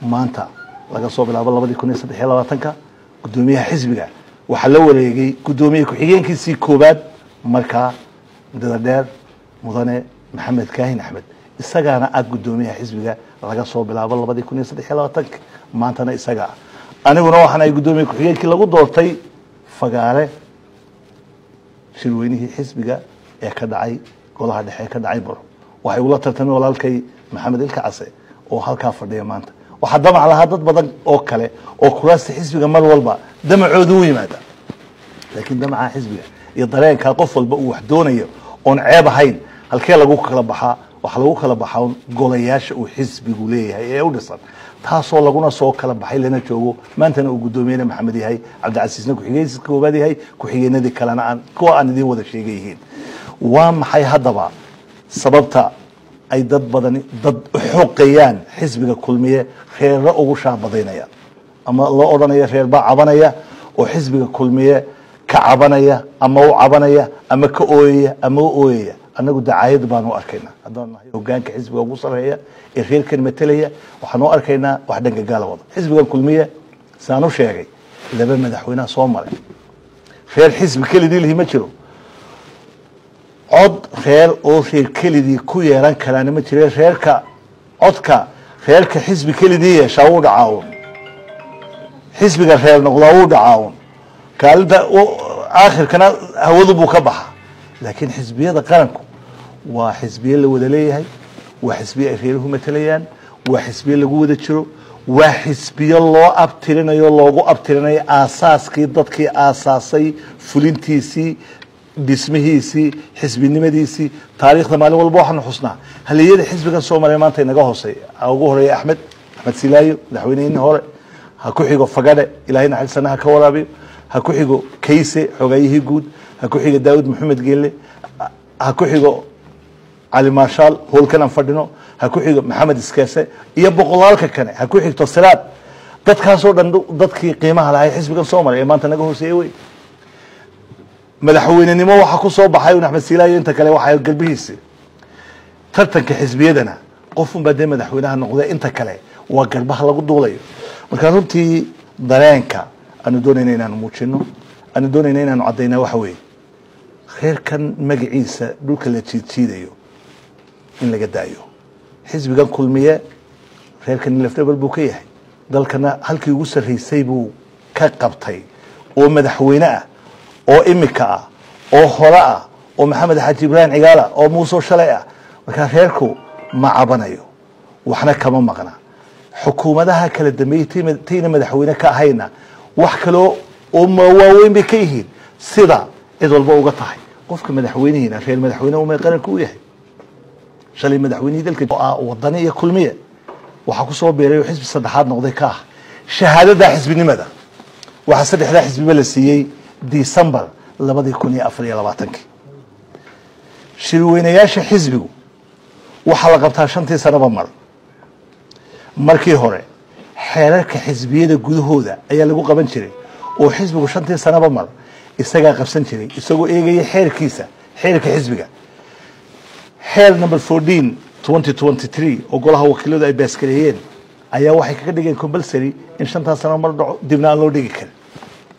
maanta laga soo bilaabo 2023 gudoomiyaha xisbiga waxa la wareegay gudoomiye ku-xigeenkiisii koobaad markaa mudada dheer mudane maxamed kaahin axmed isagaana aad gudoomiyaha xisbiga laga soo bilaabo 2023 maantana isaga aniguna waxaan ay gudoomiye ku-xigeenkii lagu doortay fagaare shirweynihii xisbiga ee ka dhacay golaha dhexe ka dhacay baro waxay ula tartamay walaalkay maxamed ilka case oo halkaa fadhiya maanta waxa damac lahaa dad badan oo kale oo kuraasta xisbiga mar walba damacoodu u yimaada laakiin damaca xisbiga iyo dareenka qof walba uu wax doonayo oon ceeb ahayn halkee lagu kala baxaa waxa lagu kala baxaa golayaasha uu xisbigu leeyahay ee u dhisan taasoo laguna soo kala baxay lana joogo maantana uu gudoomiyay maxamed yahay cabdicasiisna ku-xigeenkiisa koobaad yahay ku-xigeenadii kalena aan kuwa aan idin wada sheegayihiin waa maxay haddaba sababta ay dad badan dad xoqayaan xisbiga kulmiye reer ugu shaabadaynaya ama loo odhanayo reer baa cabanaya oo xisbiga kulmiye ka cabanaya ama u cabanaya ama ka ooyaya ama u ooyaya anagu dacaayad baan u arkaynaa haddaan nahay hoggaanka xisbiga ugu sareeya ee reerkan metelaya waxaan u arkaynaa wax dhanka gaala wada xisbiga kulmiye saan u sheegay laba madaxweynaha soo maray reer xisbi kelidii lihi ma jiro cod reer oo reer kelidii ku yeelan karaan ma jiro reerka codka reerka xisbi kelidii yeeshaa uu dhacaawun xisbiga reer noqdaa uu dhacaawun kaalinta aakhirkana hawadu buu ka baxa laakiin xisbiyada qaranku waa xisbiye la wada leeyahay waa xisbiye ay reeruhu matalayaan waa xisbiye lagu wada jiro waa xisbiye loo abtirinayo loogu abtirinayo aasaaskii dadkii aasaasay fulintiisii dhismihiisii xisbinimadiisii taariikhda maalin walba waxaanu xusnaa haliyada xisbigan Soomaaliya maanta inaga hoosay ugu horeeyay axmed silaayo madaxweynihii hore ha ku xigo fagade ilaahayna xilsanaha ka waraabiyo ha ku xigo kayse xogayihii guud ha ku xigo daawud maxamed geelle ha ku xigo cali marshaal howlkan fadhino ha ku xigo maxamed iskeese iyo boqolaalka kale ha ku xigto salaad dadkaasoo dhan dadkii qiimaha lahaa xisbigan Soomaaliya ee maanta naga hooseeyay way madaxweynenimo waxa ku soo baxay axmed silaayo inta kale waxa galbihiisa tartanka xisbiyadana qof un baad madaxweynaha noqday inta kale waa garbaha lagu duulayo marka runtii dareenka aanu doonayna inaan muujino aanu doonayna inaan cadeyna waxa weey reerkan magaciisa dhulka la jiidayo in laga daayo xisbigan kulmiye reerkan lafdhabar buu ka yahay dalkana halkii ugu sareysay buu ka qabtay oo madaxweyne ah oo imika ah oo hore ah oo maxamed xaaji ibrahim cigaala oo muuso shalay ah marka reerku ma cabanayo waxna kama maqna xukuumadaha kala dambeeyayna madaxweyne ka ahayna wax kale oo waaweyn bay ka yihiin sida cid walba uga tahay qofka madaxweynihiina reer madaxweyne uu qaranku u yahay shalay madaxweynihii dalka wadani iyo kulmiye waxa ku soo beeray xisbi saddexaad noqday ka ah shahaadada xisbinimada waxa saddexda xisbiba la siiyay December 2024 shirweynayaasha xisbigu waxa la qabtaa 5 sano mar markii hore xeerarka xisbiyada gudahooda ayaa lagu qaban jiray oo xisbigu 5 sano mar isaga qabsan jiray isagoo eegaya xeerkiisa xeerka xisbiga xeer number 14 2023 oo golaha wakiilada ay baaskareeyeen ayaa waxay kaga dhigeen compulsory in 5 sano mar dhaco dibna aan loo dhigi karin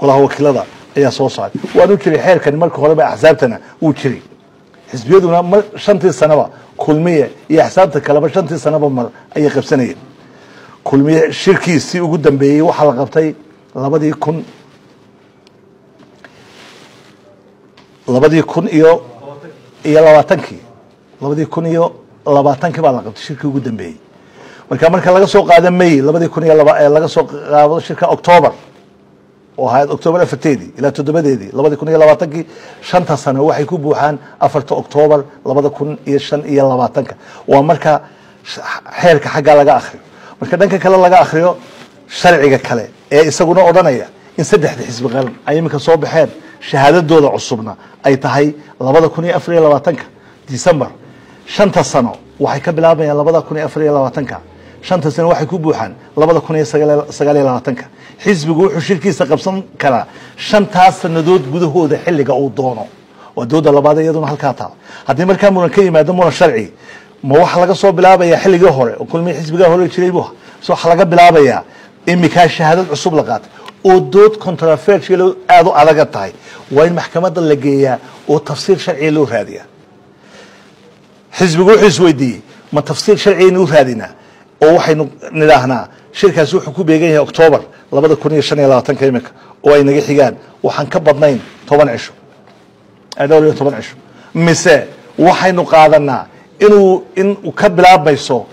golaha wakiilada ayaa soo saaray waanu jiray xeerkan markii hore ba axsaabtana uu jiray xisbiyaduna 5 sano kulmiye iyo axsaabta kale 5 sano mar ay qabsanayeen kulmiye shirkiisii ugu dambeeyay waxa la qabtay 2000 iyo 2020 baa la qabtay shirkii ugu dambeeyay marka laga soo qaado May 2002 laga soo qaado shirka October oo hay'ad October 4 ila 7 2020 shanta sano waxay ku buuxaan 4 October 2025 waa marka xeerka xagga laga akhriyo marka dhanka kale laga akhriyo sharciga kale ee isaguna odanaya in saddexda xisbi qaran ay imika soo baxeen shahaadadooda cusubna ay tahay 2024 December shanta sano waxay ka bilaabayaan 2024 shanta sano waxay ku buuxaan 2029 xisbigu wuxuu shirkiisa qabsan karaa shantaas sanadood gudahooda xilliga uu doono waa dooda labaad iyaduna halka taa hadii markaa muran ka yimaado muran sharci ma wax laga soo bilaabaya xilliga hore oo kulmi xisbiga hore jiray buu soo xalaga bilaabaya imika shahaadad cusub la qaatay oo dood controversial aad u adag tahay waa in maxkamadda la geeyaa oo tafsiir sharci loo raadiyaa xisbigu wuxuu isweydiiyey ma tafsiir sharci inuu raadinaa oo waxaynu nidaahnaa shirkaasi wuxuu ku beegan yahay October 2025 imika oo ay naga xigaan waxaan ka badnayn 10 cisho adoo 10 cisho mise waxaynu qaadanaa inuu ka bilaabmayso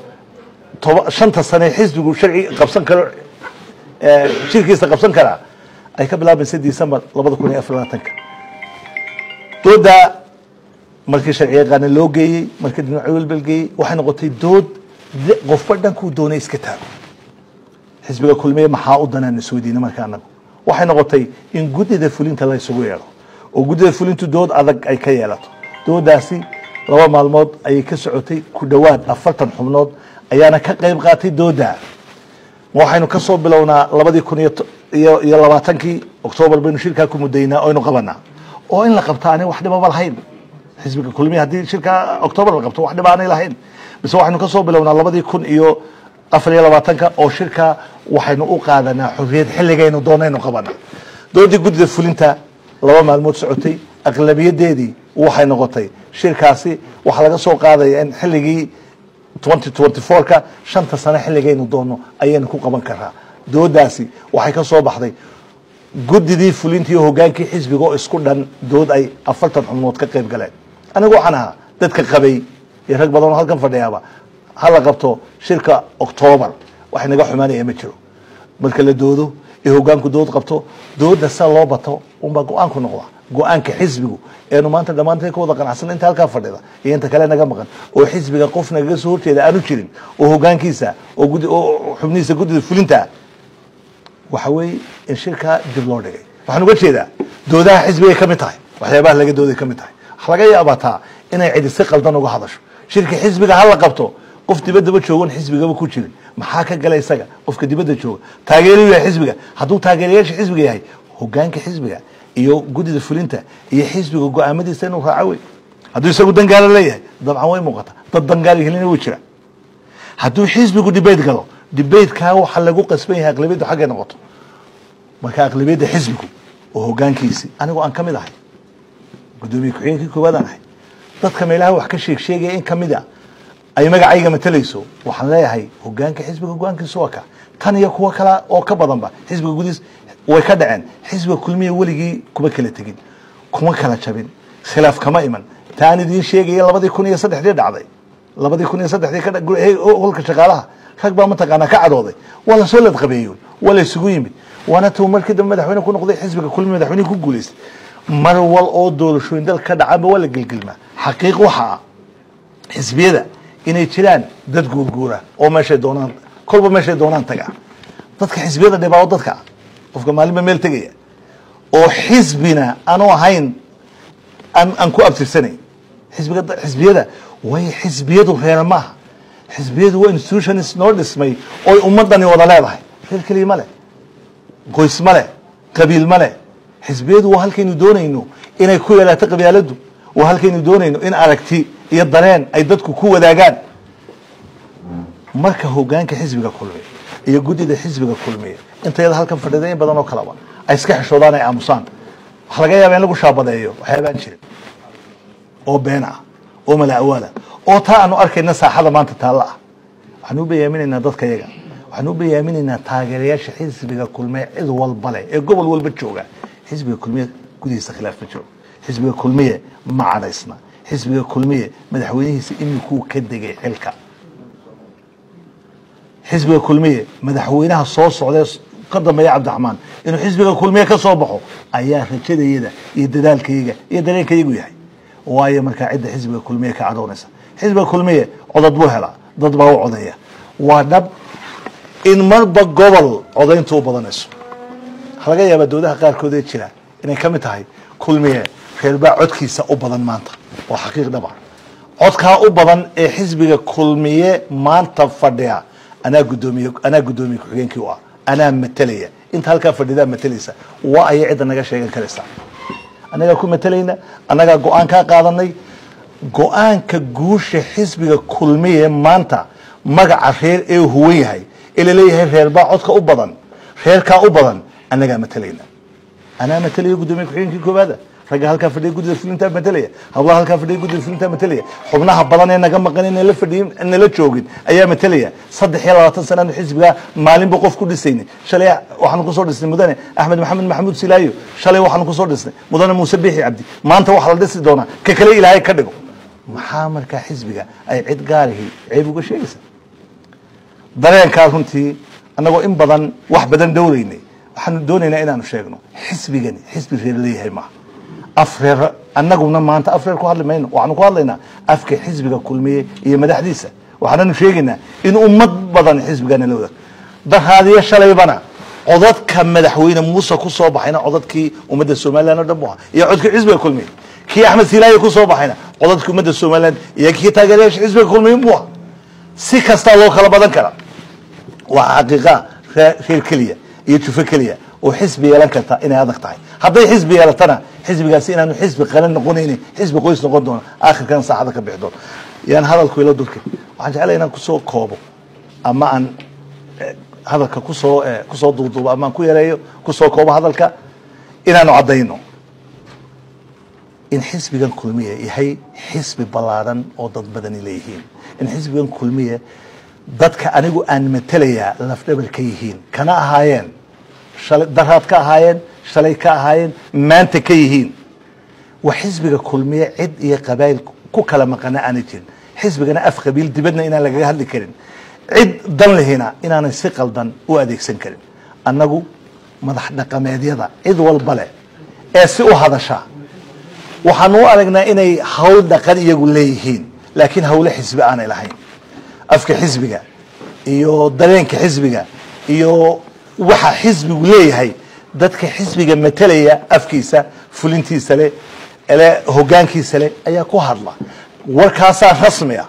5 sano xisbigu sharci qabsan karo shirkiisa qabsan kara ay ka bilaabmayso December 2024 dooda markii sharciga qaadan loo geeyay markii dhinacyo walba geeyay waxay noqotay dood qof badan ku doonay iska taago xisbiga kulmiye maxaa u danaan isweydiina markaa anagu waxay noqotay in gudida fulinta la isugu yeero oo gudida fulintu dood adag ay ka yeelato doodaasi 2 maalmood ay ka socotay ku dhawaad 40 xubnood ayaana ka qayb qaatay dooda waxaynu ka soo bilownaa 2020 October baynu shirka ku mudaynaa oo aynu qabanaa oo in la qabtaanay wax dhibaba lahayn xisbiga kulmiye hadii shirka October la qabto wax dhibaan lahayn bas waxaynu ka soo bilownaa 2024 oo shirka waxaynu u qaadanaa xurriyad xilligaynu doonayno qabanaa doodii gudida fulinta 2 maalmood socotay aqlabiyadeedii waxay noqotay shirkaasi waxa laga soo qaaday in xilligii 2024 ka 5 sano xilligaynu doono ayaynu ku qaban karaa doodaasi waxay ka soo baxday gudidii fulintii hogaankii xisbiga oo isku dhan dood ay 40 xubnood ka qayb galeen anigu waxaan ahaa dadka qabay iyo rag badan oo halkan fadhiyaba hala qabto shirka October wax naga xumaanaya ma jiro marka la doodo ee hogaanku dood qabto dooda sa loo bato umba go'aanku noqda go'aanka xisbigu ee maanta dhamaantay ka wada qanacsan inta halka fadhida iyo inta kale naga maqan oo xisbiga qofna naga soo horjeeda aanu jirin oo hogaankiisa oo xubniisa gudida fulinta waxa way in shirka dib loo dhigay waxaan uga jeedaa doodaha xisbiga ka mid tahay waxyaabaha laga dooday ka mid tahay waxa laga yaabaa inay cid si qaldan uga hadasho shirka xisbiga hal la qabto qof dibadda joogan xisbiga ku jirin maxaa ka galay isaga qofka dibadda jooga taageeriyo xisbiga haduu taageerayaasha xisbiga yahay hogaanka xisbiga iyo gudida fulinta iyo xisbiga go'aamadiisa inuu raaco haduu isagu dangaar leeyahay dabcan way muuqata dad dangaar helina way jira haduu xisbigu debate galo debate ka waxa lagu qasban yahay aqlabiyada xagga noqoto marka aqlabiyada xisbigu oo hogaankiisa anigu aan kamid ahay gudoomiye ku-xigeenkii koowaad ahay dadka meelaha wax ka sheegay in kamida ay magacayga matalayso waxaan leeyahay hogaanka xisbiga go'aankiisa waa ka tan iyo kuwa kala oo ka badanba xisbiga gudiis way ka dhaceen xisbiga kulmiye waligii kuma kala tagin kuma kala jabin khilaaf kama iman taan idin sheegay 2003 dhacday 2003 ka dhacay holka shaqaalaha rag baa mataqaana ka cadooday wala soo lad qabeeyo wala isugu yimid wana tuu markii dambe madaxweyne ku noqday xisbiga kulmiye madaxweyne ku guuleystay mar wal oo doorashooyin dalka dhacaba wala gilgilma xaqiiq waxa xisbiyada inay jiraan dad guurguura oo meesha doonaan kolba meesha doonaan taga dadka xisbiyada dhibaato dadka qofka maalinba meel tagaya oo xisbina aanu ahayn an ku abtirsanay xisbiyada way xisbiyadu reer ma xisbiyadu waa institutions noo dhismay oo ummadani wada leedahay reer kaliya male qoys male qabiil male xisbiyadu waa halkaynu doonayno inay ku yeelaato qabyaaladu waa halkaynu doonayno in aragti iyo dareen ay dadku ku wadaagaan marka hogaanka xisbiga kulmiye iyo gudida xisbiga kulmiye intayada halkan fadhida in badan oo kala ay iska xishoodaan ay aamusaan waxa laga yaabaa in lagu shaabadeeyo waxyaabaan jirin oo been ah oo malaawada oo taa aanu arkayna saaxada maanta taala ah waxaan u bayaaminaynaa dadka iyaga waxaan u bayaaminaynaa taageerayaasha xisbiga kulmiye cid walba leh ee gobol walba jooga xisbiga kulmiye gudihiisa khilaaf ma jiro xisbiga kulmiye ma cadaysna xisbiga kulmiye madaxweynihiisa inuu ka degay xilka xisbiga kulmiye madaxweynaha soo socday ka dambeeya Cabdiraxmaan inuu xisbiga kulmiye ka soo baxo ayaa rajadayada iyo dadaalkayga iyo dareenkaygu yahay waayo marka cid xisbiga kulmiye ka cadoonaysa xisbiga kulmiye codad buu helaa dad baa u codaya waa dab in marba gobol codayntu u badanayso laga yaabaa doodaha qaarkood ee jira inay ka mid tahay kulmiye reerbaa codkiisa u badan maanta oo xaqiiq dhab ah codka u badan ee xisbiga kulmiye maanta fadhiya ana gudoomiye ku-xigeenkii u ah ana matalaya inta halka fadhida matalaysa waa ay cid naga sheegan karaysa anaga ku matalayna anaga go'aan ka qaadanay go'aanka guusha xisbiga kulmiye maanta magaca reer ee huwan yahay إلى ليه هير بعض كأبضن خير كأبضن أنا جا متلينا أنا متلي قدومي كحين كيكو هذا رجع هالكافردي قدر الفيلم تاع متلية الله هالكافردي قدر الفيلم تاع متلية حبنا هبلنا إن جم قنين اللي فرديم إن لا تشوجد أيام متلية صدق يلا تنسنا نحس بها معلم بقف كل سنة شلي وحنا قصور السنة مدني أحمد محمود سلايو شلي وحنا قصور السنة مدني مسبحي عبدي ما أنت وحلا دس دونا ككلي إلى هاي كدقو محامر كحزبها أي عد قاره عيب وشيء درين كارهنتي أنا قو إن بدن واحد بدن دوريني وحنا دونينا إنا نشيغنو حزبي غير ليه ما أفرر أنا قلنا ما أنت أفرر كهذا مين وعنو كهذا أفكر حزبك كل مية هي مدحديسة وحنا نشيغنا إن أمة بدن حزبك أنا لوده ده هذه الشلة بنا عضد كم مدحوين موسى كصوب حين عضد كي ومدى السومال أنا دبوها يعض كحزبك كل مية كي أحمد سلاي كصوب حين عضد كي مدى السومال يكي تاجريش حزبك كل مية بوها سكست الله خلا بدن كلا وحقيقة خير كلية يشوف كلية وحزبي يلكتا إن هذا قطعي هذا حزبي يلتنا حزبي قاسين إنه حزب خلنا نقوليني حزب كويس نقدونه آخر كان صاحبك بيحضر يعني هذا الكويلو دولك وعند علينا كسو كوبو أما أن هذا كسو ضوضو أما أن كويلو كسو كوبو هذا الك إن أنا عضينه إن حزب كان كلمية يهي حزب بلارن أو ضد بدني ليهين إن حزب كان كلمية ضدك أنيجو أن متليا لفت بالكيهين كنا هاين درهات كهاين شلي كهاين ما أنت كيهين وحزبك كل مية عد يا قبائل كوكلا مقنع أنيتين حزبك أنا أفقبيل دبنا إن لقى هذا كرين عد ضل هنا إن أنا سقل ضن وأديك سنكرين أنجو مضحنا قمادي هذا عد والبلاء أسوء هذا شاء وحنو أرجنا إني حول دقل يقول ليهين لكن هؤلاء حزب أنا الحين أفك حزبك يو درينك حزبك يو waxa xisbigu leeyahay dadka xisbiga matalaya afkiisa fulintiisa leh ele hogaankiisa leh ayaa ku hadla warkaas rasmi ah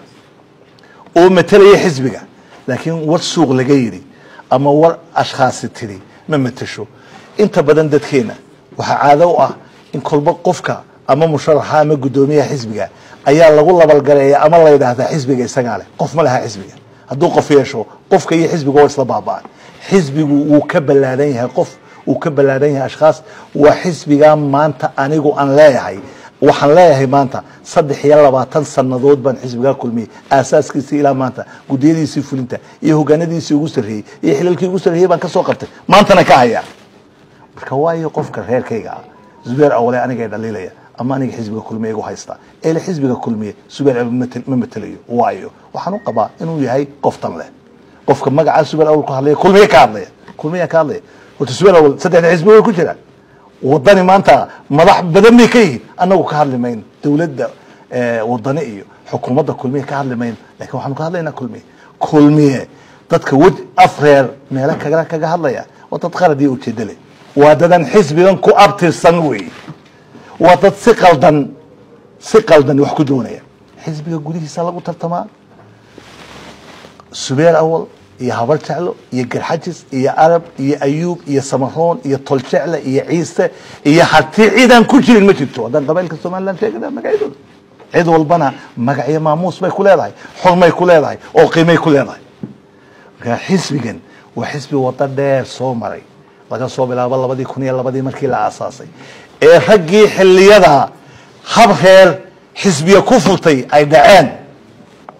oo matalaya xisbiga laakiin war suuq laga yiri ama war ashxaas tiri ma matasho inta badan dadkeena waxa caado u ah in kolba qofka ama musharaxa ama gudoomiyaha xisbiga ayaa lagu labalgareeyaa ama la yiraahdo xisbiga isaga leh qof ma laha xisbiga hadduu qof yeesho qofka iyo xisbiga waa isla baabaan حزبي وكبلادين قف وكبلادين أشخاص وحزبي ما أنت أنيجو أن لا يهي وحن لا يهي ما أنت صدق يلا بتنسى النضود بين حزبي كل مي أساس كسي إلى ما أنت قديري يسيفون أنت يهو جندي يسيوسر هي يحلل كي يسير هي بنك سوقته ما أنت نكايا كواي قف كهير كيجا زبير أولي أنا جاي دليلية أما أنا حزبي كل مي يجو هيستا إلى حزبي كل مي زبير ممثليه وايو وحنقبا إنه يهي قفتن له قفك مجا السؤال الأول كهذا كل مية كهذا كل مية كهذا والسؤال الأول صدق حزبه كجرا وضني ما أنت مضح بدمي كيه أنا كهذا مين دولة وضني حكومة كل مية كهذا مين لكن وحنا كهذا لنا كل مية تتكود أفرير مالك كهذا يا وتتخرج دي وتدلي ودن حزبي كو أبتر سنوي وتتثقل دن يحكدونه حزبي يقولي سالك وترتمان سبير أول يا هبل تعلو يا جرحجز يا عرب يا أيوب يا سمرون يا طلشعلة يا عيسى يا حتى عيدان كل شيء المجتمع ده قبائل الصومال لن تجد ما قاعدون عيد والبنا ما قاعد ماموس ما يكون هذا حر ما يكون هذا أو قيمة يكون هذا حزب جن وحزب وطن ده صومري لكن صوب لا والله بدي يكون يلا بدي مركي الأساسي حقي حليتها خبر حزبية كفرتي أي دعان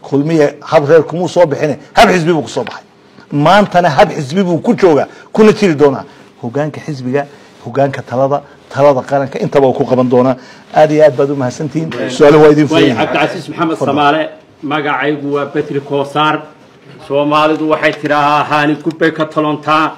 كل مية هب غيركم مو صوب حين هب حزبي بوك صوب حين ما أنت أنا هب حزبي بوك كل شوجا كل تير دونا هو جانك حزبي هو جانك ثلاثة قارنك أنت بوك قبل دونا أديات بدو مها سنتين سؤال وايدين فيه عبد العزيز محمد صمالة ما قاعد وبتري كوسار سومالي دو واحد تراها هاني كوبي كتلونتا